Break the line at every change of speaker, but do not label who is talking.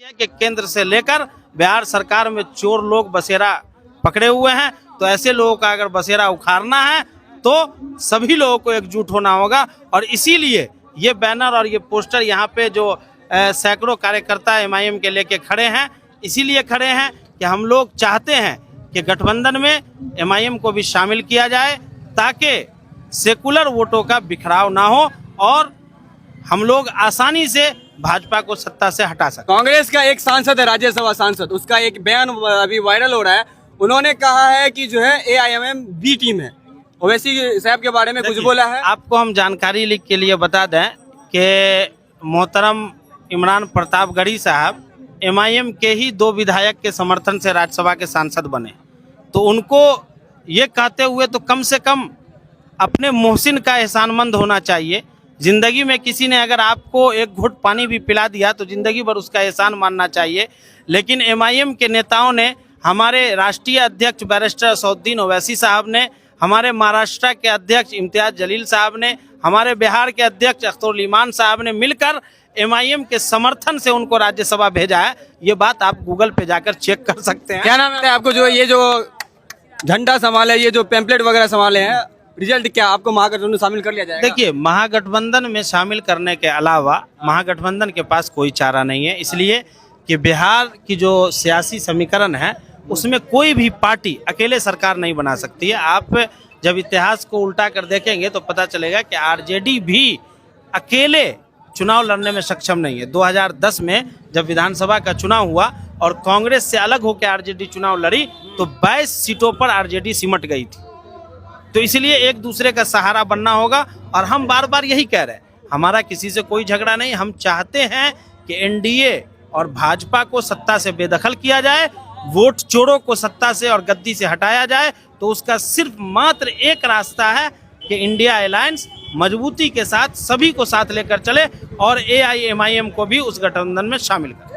कि केंद्र से लेकर बिहार सरकार में चोर लोग बसेरा पकड़े हुए हैं, तो ऐसे लोगों का अगर बसेरा उखाड़ना है तो सभी लोगों को एकजुट होना होगा। और इसीलिए ये बैनर और ये पोस्टर यहाँ पे जो सैकड़ों कार्यकर्ता एमआईएम के लेके खड़े हैं, इसीलिए खड़े हैं कि हम लोग चाहते हैं कि गठबंधन में एमआईएम को भी शामिल किया जाए ताकि सेकुलर वोटों का बिखराव ना हो और हम लोग आसानी से भाजपा को सत्ता से हटा सकते।
कांग्रेस का एक सांसद है, राज्यसभा सांसद, उसका एक बयान अभी वायरल हो रहा है। उन्होंने कहा है कि जो है एआईएमएम बी टीम है। ओवैसी साहब के बारे में कुछ बोला है?
आपको हम जानकारी के लिए बता दें कि मोहतरम इमरान प्रतापगढ़ी साहब एमआईएम के ही 2 विधायक के समर्थन से राज्यसभा के सांसद बने, तो उनको ये कहते हुए तो कम से कम अपने मोहसिन का एहसानमंद होना चाहिए। जिंदगी में किसी ने अगर आपको एक घुट पानी भी पिला दिया तो जिंदगी भर उसका एहसान मानना चाहिए। लेकिन एमआईएम के नेताओं ने, हमारे राष्ट्रीय अध्यक्ष बैरिस्टर असदुद्दीन ओवैसी साहब ने, हमारे महाराष्ट्र के अध्यक्ष इम्तियाज जलील साहब ने, हमारे बिहार के अध्यक्ष अख्तरुल इमान साहब ने मिलकर एमआईएम के समर्थन से उनको राज्यसभा भेजा है। ये बात आप गूगल पे जाकर चेक कर सकते हैं।
क्या नाम है आपको? जो ये जो झंडा संभाले, ये जो पैम्पलेट वगैरह संभाले हैं, रिजल्ट क्या आपको महागठबंधन में शामिल कर लिया जाएगा?
देखिए, महागठबंधन में शामिल करने के अलावा महागठबंधन के पास कोई चारा नहीं है, इसलिए कि बिहार की जो सियासी समीकरण है उसमें कोई भी पार्टी अकेले सरकार नहीं बना सकती है। आप जब इतिहास को उल्टा कर देखेंगे तो पता चलेगा कि आरजेडी भी अकेले चुनाव लड़ने में सक्षम नहीं है। 2010 में जब विधानसभा का चुनाव हुआ और कांग्रेस से अलग होकर आरजेडी चुनाव लड़ी तो 22 सीटों पर आरजेडी सिमट गई थी। तो इसलिए एक दूसरे का सहारा बनना होगा और हम बार बार यही कह रहे हैं, हमारा किसी से कोई झगड़ा नहीं। हम चाहते हैं कि एनडीए और भाजपा को सत्ता से बेदखल किया जाए, वोट चोरों को सत्ता से और गद्दी से हटाया जाए। तो उसका सिर्फ मात्र एक रास्ता है कि इंडिया अलायंस मजबूती के साथ सभी को साथ लेकर चले और एआईएमआईएम को भी उस गठबंधन में शामिल करें।